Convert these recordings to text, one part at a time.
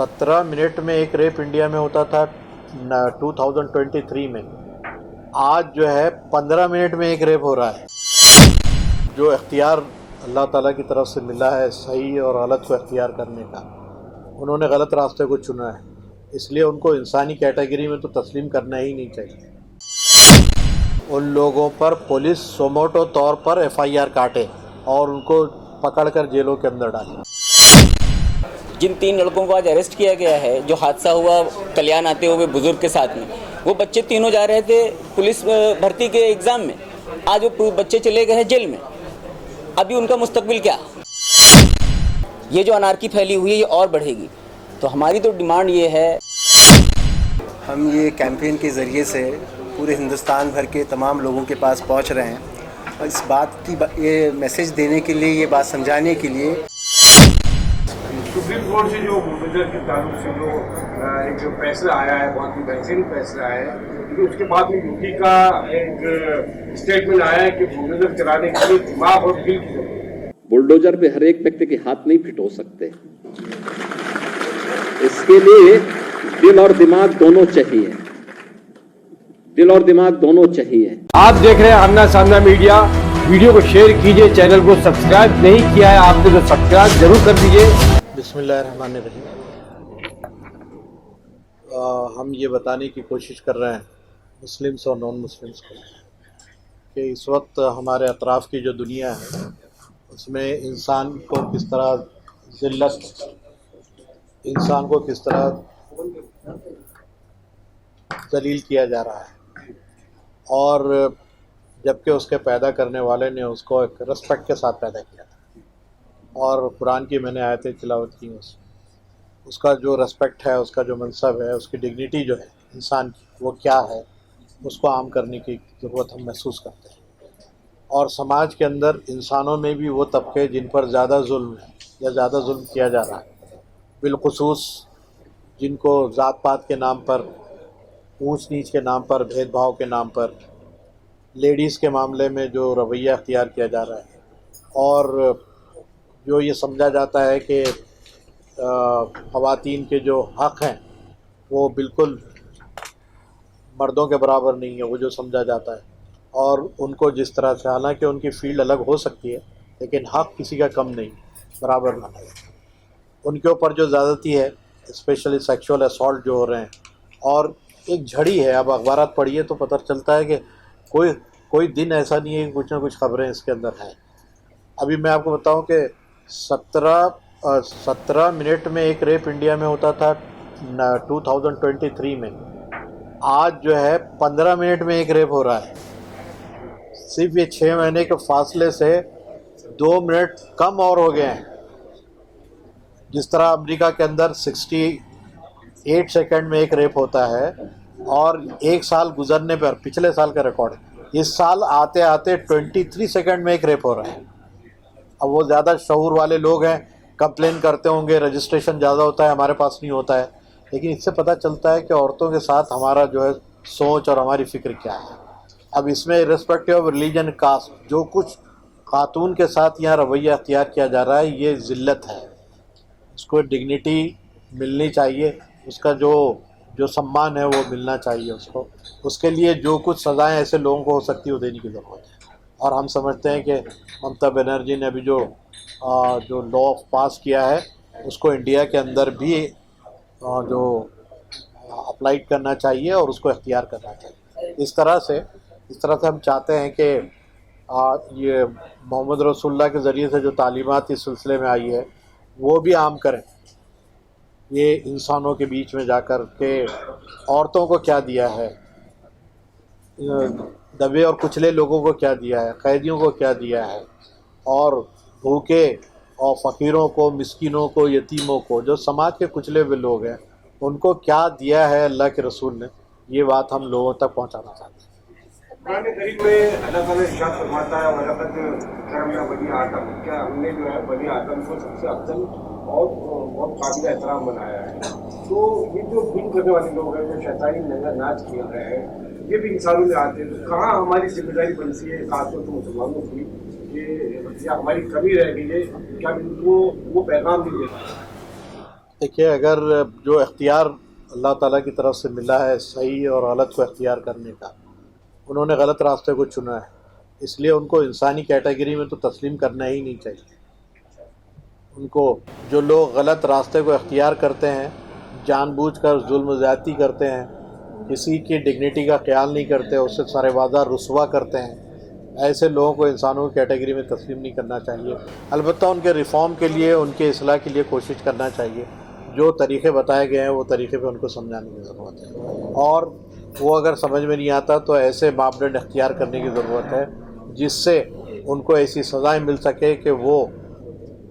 17 minute में एक rape India में होता था 2023 में। आज जो है 15 मिनट में एक रेप हो रहा है। जो इख्तियार अल्लाह ताला की तरफ से मिला है सही और गलत को इख्तियार करने का, उन्होंने गलत रास्ते को चुना है, इसलिए उनको इंसानी कैटेगरी में तो तस्लीम करना ही नहीं चाहिए। उन लोगों पर पुलिस सोमोटो तौर पर FIR काटे और उनको पकड़कर जेलों के अंदर डाले। जिन 3 लड़कों को आज अरेस्ट किया गया है, जो हादसा हुआ कल्याण आते हुए बुजुर्ग के साथ में, वो बच्चे तीनों जा रहे थे पुलिस भर्ती के एग्ज़ाम में। आज वो बच्चे चले गए हैं जेल में। अभी उनका मुस्तकबिल क्या? ये जो अनारकी फैली हुई है ये और बढ़ेगी। तो हमारी तो डिमांड ये है, हम ये कैंपेन के ज़रिए से पूरे हिंदुस्तान भर के तमाम लोगों के पास पहुंच रहे हैं और इस बात की ये मैसेज देने के लिए, ये बात समझाने के लिए सुप्रीम कोर्ट से जो बुलडोजर के ताल्लुक से जो फैसला आया है, बहुत ही बेहतरीन फैसला है, क्योंकि उसके बाद में यूपी का एक स्टेटमेंट आया है कि बुलडोजर चलाने के लिए दिमाग और दिल की जरूरत है। बुलडोजर पे हर एक व्यक्ति के हाथ नहीं फिट हो सकते, इसके लिए दिल और दिमाग दोनों चाहिए। दिल और दिमाग दोनों चाहिए। आप देख रहे हैं आमना सामना मीडिया। वीडियो को शेयर कीजिए, चैनल को सब्सक्राइब नहीं किया है आपने तो सब्सक्राइब जरूर कर दीजिए। बिस्मिल्लाहिर्रहमानिर्रहीम। हम ये बताने की कोशिश कर रहे हैं मुस्लिम्स और नॉन मुस्लिम्स को कि इस वक्त हमारे अतराफ़ की जो दुनिया है उसमें इंसान को किस तरह ज़िल्लत, इंसान को किस तरह ज़लील किया जा रहा है, और जबकि उसके पैदा करने वाले ने उसको एक रिस्पेक्ट के साथ पैदा किया था। और कुरान की मैंने आयतें तिलावत की, उसका जो रिस्पेक्ट है, उसका जो मनसब है, उसकी डिग्निटी जो है इंसान की, वो क्या है, उसको आम करने की ज़रूरत हम महसूस करते हैं। और समाज के अंदर इंसानों में भी वो तबके जिन पर ज़्यादा जुल्म है या ज़्यादा जुल्म किया जा रहा है, बिलखुसूस जिनको ज़ात पात के नाम पर, ऊंच नीच के नाम पर, भेदभाव के नाम पर, लेडीज़ के मामले में जो रवैया अख्तियार किया जा रहा है, और जो ये समझा जाता है कि ख़वातीन के जो हक़ हैं वो बिल्कुल मर्दों के बराबर नहीं है, वो जो समझा जाता है, और उनको जिस तरह से, हालांकि उनकी फ़ील्ड अलग हो सकती है लेकिन हक़ किसी का कम नहीं, बराबर ना है। उनके ऊपर जो ज़्यादती है, स्पेशली सेक्सुअल असॉल्ट जो हो रहे हैं, और एक झड़ी है। अब अखबारात पढ़िए तो पता चलता है कि कोई दिन ऐसा नहीं है कि कुछ ना कुछ खबरें इसके अंदर हैं। अभी मैं आपको बताऊं कि 17 मिनट में एक रेप इंडिया में होता था 2023 में। आज जो है 15 मिनट में एक रेप हो रहा है। सिर्फ ये 6 महीने के फासले से 2 मिनट कम और हो गए हैं। जिस तरह अमेरिका के अंदर 68 सेकंड में एक रेप होता है, और एक साल गुजरने पर, पिछले साल का रिकॉर्ड, इस साल आते आते 23 सेकंड में एक रेप हो रहा है। अब वो ज़्यादा शऊर वाले लोग हैं, कंप्लेन करते होंगे रजिस्ट्रेशन ज़्यादा होता है, हमारे पास नहीं होता है, लेकिन इससे पता चलता है कि औरतों के साथ हमारा जो है सोच और हमारी फ़िक्र क्या है। अब इसमें इर्रेस्पेक्टिव ऑफ रिलीजन, कास्ट, जो कुछ खातून के साथ यहाँ रवैया अख्तियार किया जा रहा है, ये ज़िल्लत है। उसको डिग्निटी मिलनी चाहिए, उसका जो सम्मान है वो मिलना चाहिए उसको। उसके लिए जो कुछ सज़ाएँ ऐसे लोगों को हो सकती है वो देने की ज़रूरत है। और हम समझते हैं कि ममता बनर्जी ने अभी जो लॉ पास किया है उसको इंडिया के अंदर भी जो अप्लाइड करना चाहिए और उसको इख्तियार करना चाहिए। इस तरह से हम चाहते हैं कि ये मोहम्मद रसूलुल्लाह के ज़रिए से जो तालीमात इस सिलसिले में आई है वो भी आम करें। ये इंसानों के बीच में जाकर के औरतों को क्या दिया है, दबे और कुचले लोगों को क्या दिया है, कैदियों को क्या दिया है, और भूखे और फ़कीरों को, मिस्किनों को, यतीमों को, जो समाज के कुचले हुए लोग हैं, उनको क्या दिया है अल्लाह के रसूल ने, ये बात हम लोगों तक पहुंचाना चाहते हैं। कुरान करीम में अल्लाह ताला इरशाद फरमाता है, वलक़द करमना बनी आदम, क्या हमने जो है बनी आदम को सबसे अफजल और बहुत काबिल एहतराम बनाया है। तो ये जो दिन करने वाले लोग हैं, जो शैतानी नंगा नाच खेल रहे हैं, ये भी इंसानों में आते हैं। तो कहाँ हमारी जिम्मेदारी बनती है खासतौर पर मुसलमानों की, ये हमारी कमी रह गई है, क्या इनको वो पैगाम नहीं देता? देखिए, अगर जो इख्तियार अल्लाह ताला की तरफ से मिला है सही और गलत को इख्तियार करने का, उन्होंने गलत रास्ते को चुना है, इसलिए उनको इंसानी कैटेगरी में तो तस्लीम करना ही नहीं चाहिए। उनको, जो लोग गलत रास्ते को इख्तियार करते हैं, जानबूझकर जुल्म ज़्यादती करते हैं, किसी की डिग्निटी का ख्याल नहीं करते, उससे सरेवादा रुसवा करते हैं, ऐसे लोगों को इंसानों की कैटेगरी में तस्लीम नहीं करना चाहिए। अलबत्ता उनके रिफ़ॉर्म के लिए, उनके इस्लाह के लिए कोशिश करना चाहिए। जो तरीक़े बताए गए हैं वो तरीक़े पे उनको समझाने की ज़रूरत है, और वो अगर समझ में नहीं आता तो ऐसे मापदंड इख्तियार करने की ज़रूरत है जिससे उनको ऐसी सज़ाएँ मिल सके कि वो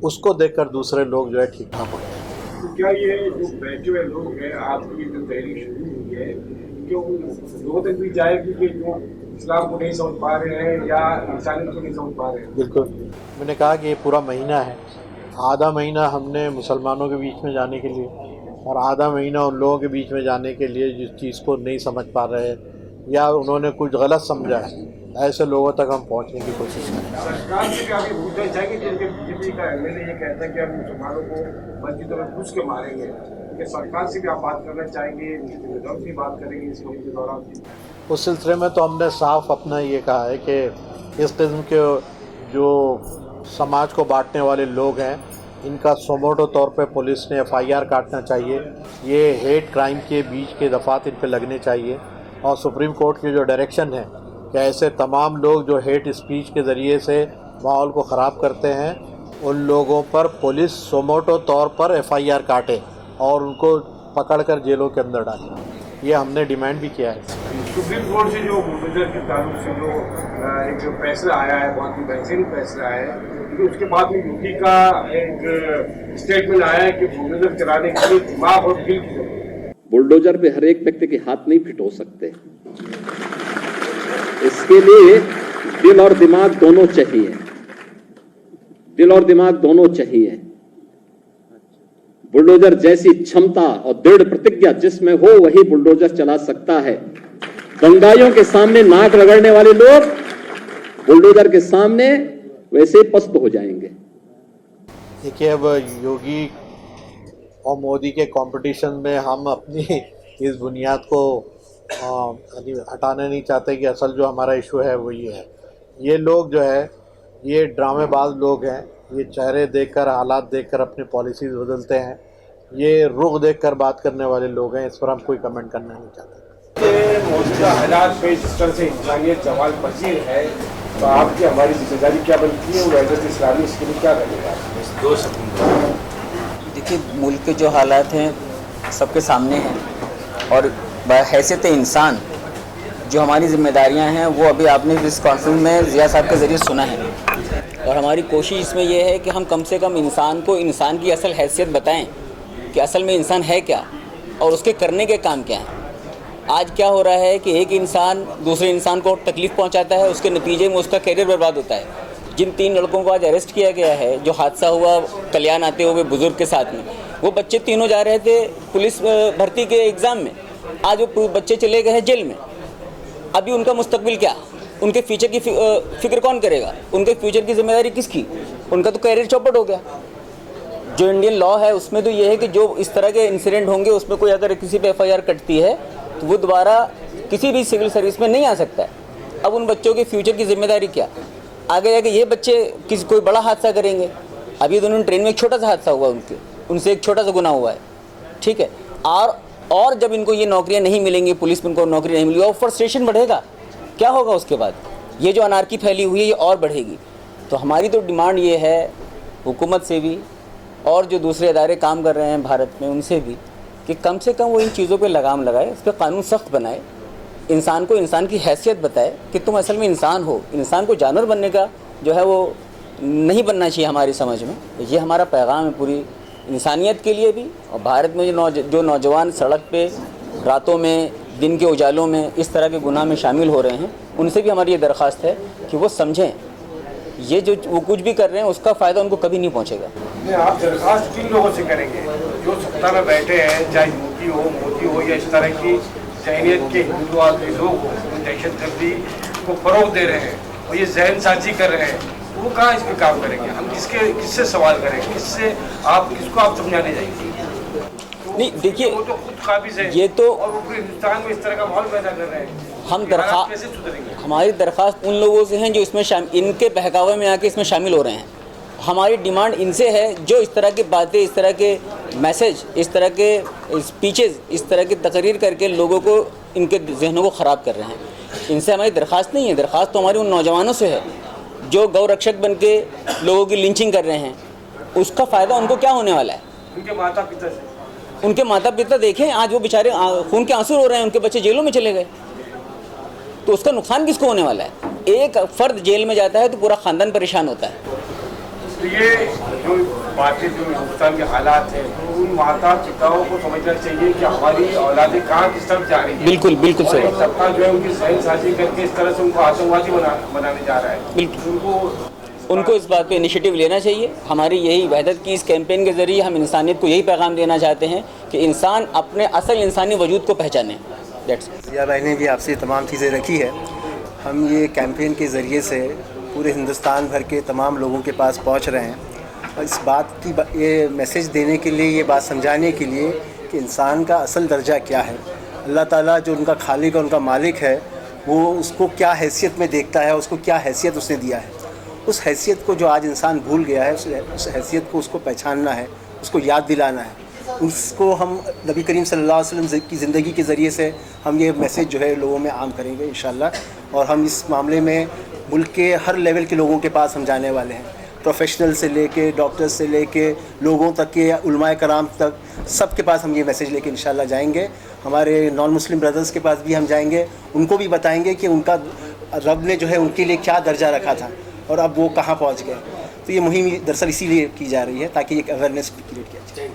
उसको देखकर दूसरे लोग जो है ठीक ठाक हो जाए। तो क्या ये जो बैठे हुए लोग हैं, आपकी जो तहरीक शुरू हुई है, क्यों लोगों तक भी जाएगी कि जो इस्लाम को नहीं समझ पा रहे हैं या इंसानियत को नहीं समझ पा रहे हैं? बिल्कुल, मैंने कहा कि ये पूरा महीना है, आधा महीना हमने मुसलमानों के बीच में जाने के लिए और आधा महीना उन लोगों के बीच में जाने के लिए जिस चीज़ को नहीं समझ पा रहे हैं या उन्होंने कुछ गलत समझा है, ऐसे लोगों तक हम पहुंचने की कोशिश करें। सरकार से भी आगे पूछना चाहिए कि उनके बीजेपी का एमएलए ये कहता है कि हम मुसलमानों को मस्जिदों में घुस के मारेंगे, कि सरकार से भी आप बात करना चाहेंगे, निज़ाम से बात करेंगे इस मुहिम के दौरान? उस सिलसिले में तो हमने साफ अपना ये कहा है कि इस किस्म के जो समाज को बांटने वाले लोग हैं, इनका सोमोटो तौर पे पुलिस ने FIR काटना चाहिए। ये हेट क्राइम के बीच के दफ़ात इन पे लगने चाहिए और सुप्रीम कोर्ट की जो डायरेक्शन है कि ऐसे तमाम लोग जो हेट स्पीच के ज़रिए से माहौल को ख़राब करते हैं, उन लोगों पर पुलिस सोमोटो तौर पर FIR काटे और उनको पकड़कर जेलों के अंदर डाले। ये हमने डिमांड भी किया है। सुप्रीम कोर्ट से जो बुलडोजर के ताल्लुक से जो एक जो फैसला आया है, बहुत ही बेहतरीन फैसला है, लेकिन उसके बाद में यूपी का एक स्टेटमेंट आया है कि बुलडोजर चलाने के लिए दिमाग और दिल की जरूरत है। बुलडोजर पे हर एक व्यक्ति के हाथ नहीं फिट हो सकते, इसके लिए दिल और दिमाग दोनों चाहिए, दिल और दिमाग दोनों चाहिए। बुलडोजर जैसी क्षमता और दृढ़ प्रतिज्ञा जिसमें हो वही बुलडोजर चला सकता है। दंगाइयों के सामने नाक रगड़ने वाले लोग बुलडोजर के सामने वैसे पस्त हो जाएंगे। देखिए, अब योगी और मोदी के कंपटीशन में हम अपनी इस बुनियाद को हटाना नहीं चाहते कि असल जो हमारा इशू है वो ये है। ये लोग जो है, ये ड्रामेबाज लोग हैं, ये चेहरे देखकर, हालात देखकर अपनी पॉलिसीज़ बदलते हैं, ये रुख देखकर बात करने वाले लोग हैं। इस पर हम कोई कमेंट करना नहीं चाहते। मौजूदा हालात में जिस तरह से इंसानियत जवाल पसीर है, तो आपकी हमारी जिम्मेदारी क्या बनती है, वैसे इस्लामी इसके लिए क्या करेगा? देखिए, मुल्क के जो हालात हैं सबके सामने हैं और बहैसियत इंसान जो हमारी जिम्मेदारियां हैं वो अभी आपने इस कॉन्फ्रेंस में ज़िया साहब के ज़रिए सुना है। और हमारी कोशिश इसमें यह है कि हम कम से कम इंसान को इंसान की असल हैसियत बताएं कि असल में इंसान है क्या और उसके करने के काम क्या हैं। आज क्या हो रहा है कि एक इंसान दूसरे इंसान को तकलीफ़ पहुंचाता है, उसके नतीजे में उसका कैरियर बर्बाद होता है। जिन 3 लड़कों को आज अरेस्ट किया गया है, जो हादसा हुआ कल्याण आते हुए बुज़ुर्ग के साथ में, वो बच्चे तीनों जा रहे थे पुलिस भर्ती के एग्ज़ाम में। आज वो बच्चे चले गए हैं जेल में। अभी उनका मुस्तकबिल क्या, उनके फ्यूचर की फिक्र कौन करेगा, उनके फ्यूचर की जिम्मेदारी किसकी? उनका तो कैरियर चौपट हो गया। जो इंडियन लॉ है उसमें तो ये है कि जो इस तरह के इंसिडेंट होंगे उसमें कोई अगर किसी पे FIR कटती है तो वो दोबारा किसी भी सिविल सर्विस में नहीं आ सकता है। अब उन बच्चों के फ्यूचर की जिम्मेदारी क्या? आगे जाके ये बच्चे कोई बड़ा हादसा करेंगे। अभी दोनों ट्रेन में एक छोटा सा हादसा हुआ, उनसे एक छोटा सा गुनाह हुआ है, ठीक है। और जब इनको ये नौकरियां नहीं मिलेंगी, पुलिस में इनको नौकरी नहीं मिलेगी और फ्रस्ट्रेशन बढ़ेगा, क्या होगा उसके बाद? ये जो अनार्की फैली हुई है ये और बढ़ेगी। तो हमारी तो डिमांड ये है हुकूमत से भी और जो दूसरे अदारे काम कर रहे हैं भारत में उनसे भी कि कम से कम वो इन चीज़ों पे लगाम लगाए, इस पर कानून सख्त बनाए, इंसान को इंसान की हैसियत बताए कि तुम असल में इंसान हो। इंसान को जानवर बनने का जो है वो नहीं बनना चाहिए हमारी समझ में। ये हमारा पैगाम है पूरी इंसानियत के लिए भी। और भारत में जो नौजवान सड़क पे रातों में, दिन के उजालों में इस तरह के गुनाह में शामिल हो रहे हैं, उनसे भी हमारी ये दरख्वास्त है कि वो समझें ये जो वो कुछ भी कर रहे हैं उसका फ़ायदा उनको कभी नहीं पहुंचेगा। आप दरख्वास्त किन लोगों से करेंगे जो सत्ता में बैठे हैं, चाहे यूपी हो, मोदी हो या इस तरह की जहनीत के हिंदुवाद के लोग हो, दहशतगर्दी को फ़रोग दे रहे हैं और ये जहन साजी कर रहे हैं, तो वो कहाँ इस पर काम करेंगे? हम किससे सवाल करेंगे? किसको आप समझाने जाएंगे? नहीं देखिए, वो तो खुद काबिज है, ये तो और वो पूरे हिंदुस्तान में इस तरह का माहौल पैदा कर रहे हैं। हम ये हालात दरख्वास्त कैसे सुधरेंगे? हमारी दरख्वास्त उन लोगों से हैं जो इसमें इनके बहकावे में आके इसमें शामिल हो रहे हैं। हमारी डिमांड इनसे है जो इस तरह की बातें, इस तरह के मैसेज, इस तरह के स्पीचेस, इस तरह की तकरीर करके लोगों को, इनके जहनों को ख़राब कर रहे हैं। इनसे हमारी दरख्वास्त नहीं है, दरख्वास्त तो हमारी उन नौजवानों से है जो गौ रक्षक बन के लोगों की लिंचिंग कर रहे हैं। उसका फ़ायदा उनको क्या होने वाला है? उनके माता पिता से, उनके माता पिता देखें, आज वो बेचारे खून के आंसू रो रहे हैं, उनके बच्चे जेलों में चले गए, तो उसका नुकसान किसको होने वाला है? एक फ़र्द जेल में जाता है तो पूरा ख़ानदान परेशान होता है। तो ये जो बातें, जो हिंदुस्तान के हालात हैं, उन माता पिताओं को समझना चाहिए कि हमारी औलादें कहाँ किस तरफ जा रही है। बिल्कुल बिल्कुल और सही एक तबका जो है उनकी सहन साझी करके इस तरह से उनको आतंकवादी बनाने जा रहा है। बिल्कुल, उनको इस बात पे इनिशिएटिव लेना चाहिए। हमारी यही वहदत की इस कैंपेन के ज़रिए हम इंसानियत को यही पैगाम देना चाहते हैं कि इंसान अपने असल इंसानी वजूद को पहचाने। जिया भाई ने भी आपसे तमाम चीज़ें रखी है। हम ये कैंपेन के ज़रिए से पूरे हिंदुस्तान भर के तमाम लोगों के पास पहुंच रहे हैं और इस बात की ये मैसेज देने के लिए, ये बात समझाने के लिए कि इंसान का असल दर्जा क्या है। अल्लाह ताला जो उनका खालिक और उनका मालिक है, वो उसको क्या हैसियत में देखता है, उसको क्या हैसियत उसने दिया है। उस हैसियत को जो आज इंसान भूल गया है, उस हैसियत को उसको पहचानना है, उसको याद दिलाना है। उसको हम नबी करीम सल्लल्लाहु अलैहि वसल्लम की ज़िंदगी के ज़रिए से हम ये मैसेज जो है लोगों में आम करेंगे इंशाअल्लाह। और हम इस मामले में मुल्क के हर लेवल के लोगों के पास हम जाने वाले हैं, प्रोफेशनल से लेके डॉक्टर्स से लेके लोगों तक के, उलमाए कराम तक, सब के पास हम ये मैसेज लेके इंशाअल्लाह जाएंगे। हमारे नॉन मुस्लिम ब्रदर्स के पास भी हम जाएंगे, उनको भी बताएंगे कि उनका रब ने जो है उनके लिए क्या दर्जा रखा था और अब वो कहाँ पहुँच गए। तो ये मुहिम दरअसल इसीलिए की जा रही है ताकि एक अवेयरनेस क्रिएट किया जाए।